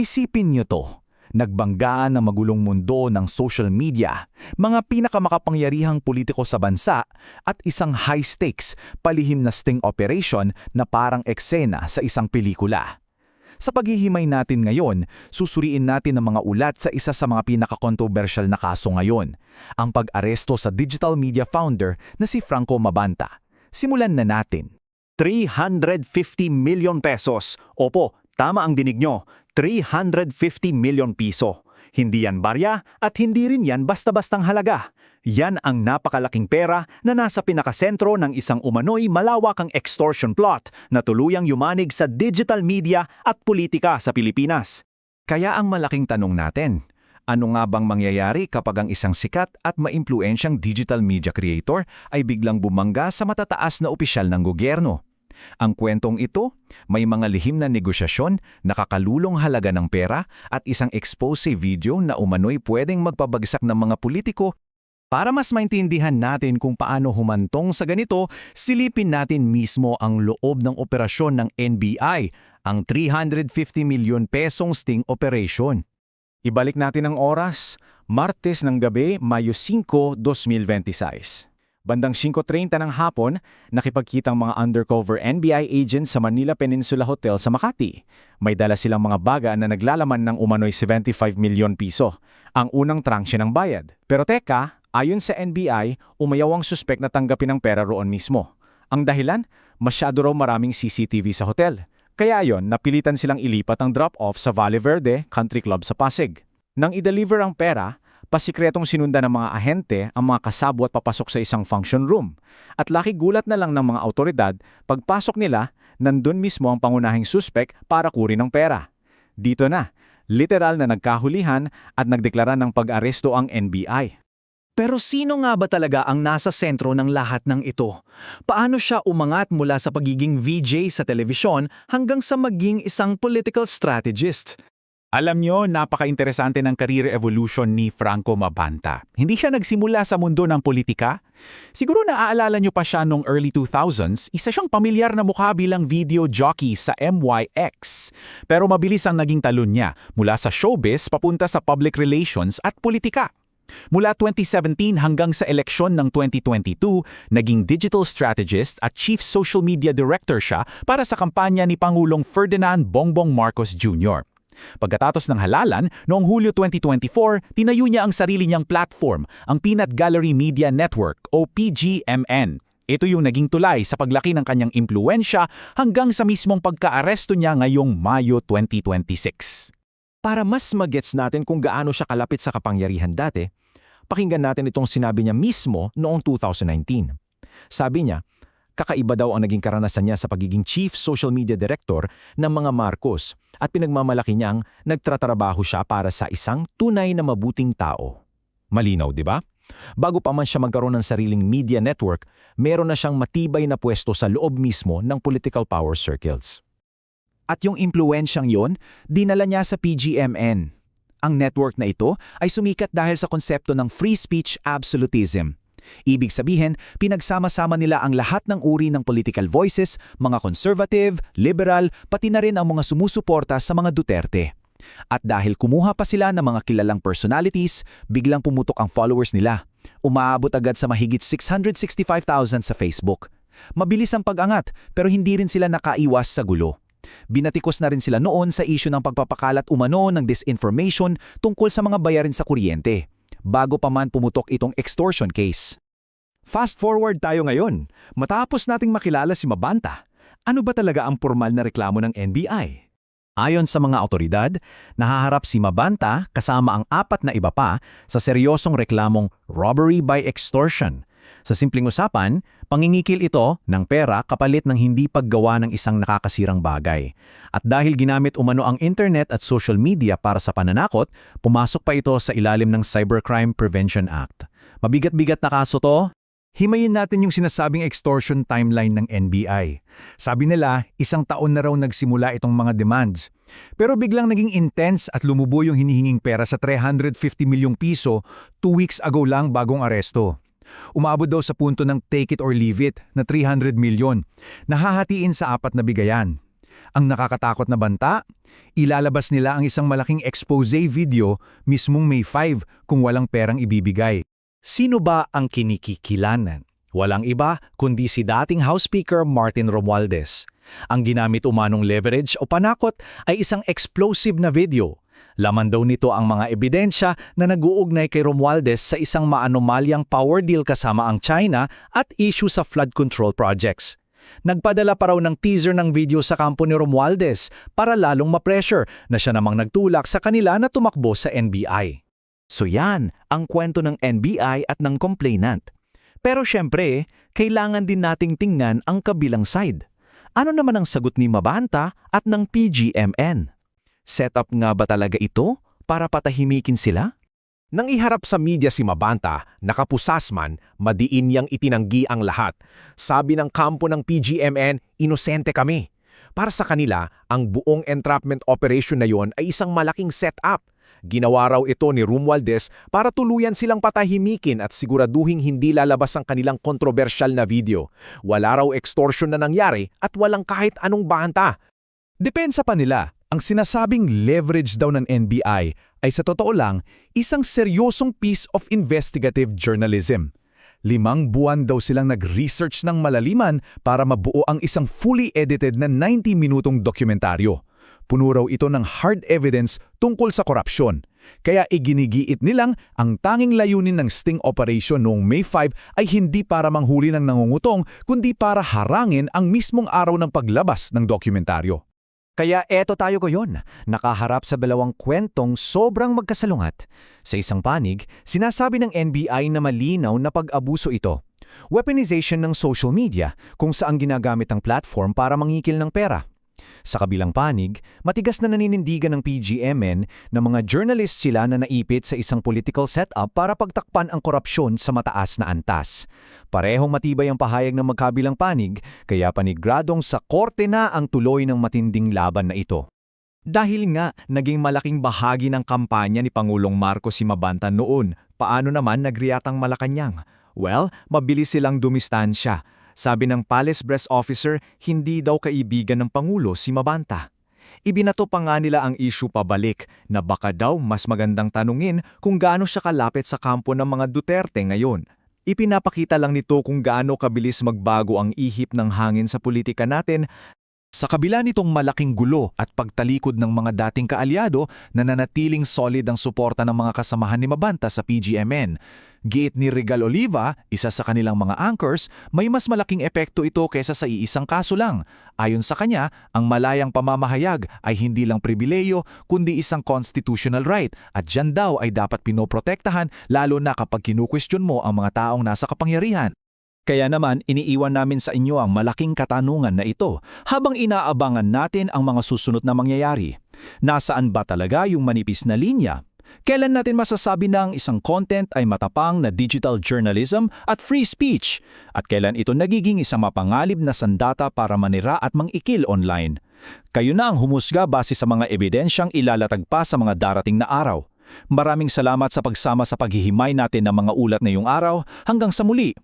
Isipin niyo to. Nagbanggaan ng magulong mundo ng social media, mga pinakamakapangyarihang politiko sa bansa at isang high-stakes, palihim na sting operation na parang eksena sa isang pelikula. Sa paghihimay natin ngayon, susuriin natin ang mga ulat sa isa sa mga pinaka-controversial na kaso ngayon, ang pag-aresto sa digital media founder na si Franco Mabanta. Simulan na natin. 350 million pesos. Opo, tama ang dinig nyo. 350 million piso. Hindi yan barya at hindi rin yan basta-bastang halaga. Yan ang napakalaking pera na nasa pinakasentro ng isang umano'y malawakang extortion plot na tuluyang yumanig sa digital media at politika sa Pilipinas. Kaya ang malaking tanong natin, ano nga bang mangyayari kapag ang isang sikat at maimpluensyang digital media creator ay biglang bumangga sa matataas na opisyal ng gobyerno? Ang kwentong ito, may mga lihim na negosyasyon, nakakalulong halaga ng pera at isang expose video na umano'y pwedeng magpabagsak ng mga politiko. Para mas maintindihan natin kung paano humantong sa ganito, silipin natin mismo ang loob ng operasyon ng NBI, ang 350 milyon pesong sting operation. Ibalik natin ang oras, Martes ng gabi, Mayo 5, 2026. Bandang 5:30 ng hapon, nakipagkitang mga undercover NBI agents sa Manila Peninsula Hotel sa Makati. May dala silang mga baga na naglalaman ng umano'y 75 milyon piso, ang unang tranche ng bayad. Pero teka, ayon sa NBI, umayaw ang suspek na tanggapin ang pera roon mismo. Ang dahilan, masyado raw maraming CCTV sa hotel. Kaya ayon, napilitan silang ilipat ang drop-off sa Valle Verde Country Club sa Pasig. Nang i-deliver ang pera, pasikretong sinundan ng mga ahente ang mga kasabo at papasok sa isang function room. At laki gulat na lang ng mga awtoridad, pagpasok nila, nandun mismo ang pangunahing suspek para kurin ng pera. Dito na, literal na nagkahulihan at nagdeklara ng pag-aresto ang NBI. Pero sino nga ba talaga ang nasa sentro ng lahat ng ito? Paano siya umangat mula sa pagiging VJ sa telebisyon hanggang sa maging isang political strategist? Alam nyo, napaka-interesante ng career evolution ni Franco Mabanta. Hindi siya nagsimula sa mundo ng politika. Siguro naaalala nyo pa siya noong early 2000s, isa siyang pamilyar na mukha bilang video jockey sa MYX. Pero mabilis ang naging talon niya mula sa showbiz papunta sa public relations at politika. Mula 2017 hanggang sa eleksyon ng 2022, naging digital strategist at chief social media director siya para sa kampanya ni Pangulong Ferdinand Bongbong Marcos Jr. Pagkatapos ng halalan, noong Hulyo 2024, tinayo niya ang sarili niyang platform, ang Peanut Gallery Media Network o PGMN. Ito yung naging tulay sa paglaki ng kanyang impluensya hanggang sa mismong pagka-aresto niya ngayong Mayo 2026. Para mas magets natin kung gaano siya kalapit sa kapangyarihan dati, pakinggan natin itong sinabi niya mismo noong 2019. Sabi niya, kakaiba daw ang naging karanasan niya sa pagiging Chief Social Media Director ng mga Marcos at pinagmamalaki niyang nagtratrabaho siya para sa isang tunay na mabuting tao. Malinaw, di ba? Bago pa man siya magkaroon ng sariling media network, meron na siyang matibay na pwesto sa loob mismo ng political power circles. At yung impluensyang yon, dinala niya sa PGMN. Ang network na ito ay sumikat dahil sa konsepto ng free speech absolutism. Ibig sabihin, pinagsama-sama nila ang lahat ng uri ng political voices, mga conservative, liberal, pati na rin ang mga sumusuporta sa mga Duterte. At dahil kumuha pa sila ng mga kilalang personalities, biglang pumutok ang followers nila. Umaabot agad sa mahigit 665,000 sa Facebook. Mabilis ang pag-angat, pero hindi rin sila nakaiwas sa gulo. Binatikos na rin sila noon sa isyu ng pagpapakalat umano ng disinformation tungkol sa mga bayarin sa kuryente, bago pa man pumutok itong extortion case. Fast forward tayo ngayon, matapos nating makilala si Mabanta, ano ba talaga ang formal na reklamo ng NBI? Ayon sa mga awtoridad, nahaharap si Mabanta kasama ang 4 na iba pa sa seryosong reklamong robbery by extortion. Sa simpleng usapan, pangingikil ito ng pera kapalit ng hindi paggawa ng isang nakakasirang bagay. At dahil ginamit umano ang internet at social media para sa pananakot, pumasok pa ito sa ilalim ng Cybercrime Prevention Act. Mabigat-bigat na kaso to. Himayin natin yung sinasabing extortion timeline ng NBI. Sabi nila, 1 taon na raw nagsimula itong mga demands. Pero biglang naging intense at lumubo yung hinihinging pera sa 350 milyong piso 2 weeks ago lang bagong aresto. Umabot daw sa punto ng take it or leave it na 300 milyon, nahahatiin sa 4 na bigayan. Ang nakakatakot na banta, ilalabas nila ang isang malaking expose video mismong May 5 kung walang perang ibibigay. Sino ba ang kinikikilanan? Walang iba kundi si dating House Speaker Martin Romualdez. Ang ginamit umanong leverage o panakot ay isang explosive na video. Laman daw nito ang mga ebidensya na nag-uugnay kay Romualdez sa isang maanomalyang power deal kasama ang China at issue sa flood control projects. Nagpadala pa raw ng teaser ng video sa kampo ni Romualdez para lalong ma-pressure na siya namang nagtulak sa kanila na tumakbo sa NBI. So yan, ang kwento ng NBI at ng complainant. Pero syempre, kailangan din nating tingnan ang kabilang side. Ano naman ang sagot ni Mabanta at ng PGMN? Setup nga ba talaga ito para patahimikin sila? Nang iharap sa media si Mabanta, nakapusasman, madiin niyang itinanggi ang lahat. Sabi ng kampo ng PGMN, inosente kami. Para sa kanila, ang buong entrapment operation na yon ay isang malaking setup. Ginawa raw ito ni Romualdez para tuluyan silang patahimikin at siguraduhing hindi lalabas ang kanilang kontrobersyal na video. Wala raw extortion na nangyari at walang kahit anong banta. Depensa pa nila, ang sinasabing leverage daw ng NBI ay sa totoo lang isang seryosong piece of investigative journalism. 5 buwan daw silang nag-research ng malaliman para mabuo ang isang fully edited na 90-minutong dokumentaryo. Puno raw ito ng hard evidence tungkol sa korupsyon. Kaya iginigiit nilang ang tanging layunin ng sting operation noong May 5 ay hindi para manghuli ng nangungutong kundi para harangin ang mismong araw ng paglabas ng dokumentaryo. Kaya eto tayo ngayon, nakaharap sa dalawang kwentong sobrang magkasalungat. Sa isang panig, sinasabi ng NBI na malinaw na pag-abuso ito. Weaponization ng social media kung saan ginagamit ang platform para mangikil ng pera. Sa kabilang panig, matigas na naninindigan ng PGMN na mga journalist sila na naipit sa isang political setup para pagtakpan ang korupsyon sa mataas na antas. Parehong matibay ang pahayag ng magkabilang panig, kaya panigradong sa korte na ang tuloy ng matinding laban na ito. Dahil nga naging malaking bahagi ng kampanya ni Pangulong Marcos si Mabanta noon, paano naman nagreaktang Malacanang? Well, mabilis silang dumistansya. Sabi ng Palace Press Officer, hindi daw kaibigan ng Pangulo si Mabanta. Ibinato pa nga nila ang issue pabalik na baka daw mas magandang tanungin kung gaano siya kalapit sa kampo ng mga Duterte ngayon. Ipinapakita lang nito kung gaano kabilis magbago ang ihip ng hangin sa politika natin. Sa kabila nitong malaking gulo at pagtalikod ng mga dating kaalyado, nananatiling solid ang suporta ng mga kasamahan ni Mabanta sa PGMN. Giit ni Regal Oliva, isa sa kanilang mga anchors, may mas malaking epekto ito kaysa sa iisang kaso lang. Ayon sa kanya, ang malayang pamamahayag ay hindi lang pribileyo kundi isang constitutional right at dyan daw ay dapat pinoprotektahan lalo na kapag kinukwestiyon mo ang mga taong nasa kapangyarihan. Kaya naman iniiwan namin sa inyo ang malaking katanungan na ito habang inaabangan natin ang mga susunod na mangyayari. Nasaan ba talaga yung manipis na linya? Kailan natin masasabi na ang isang content ay matapang na digital journalism at free speech? At kailan ito nagiging isang mapangalib na sandata para manira at mangikil online? Kayo na ang humusga base sa mga ebidensyang ilalatag pa sa mga darating na araw. Maraming salamat sa pagsama sa paghihimay natin ng mga ulat ngayong araw. Hanggang sa muli!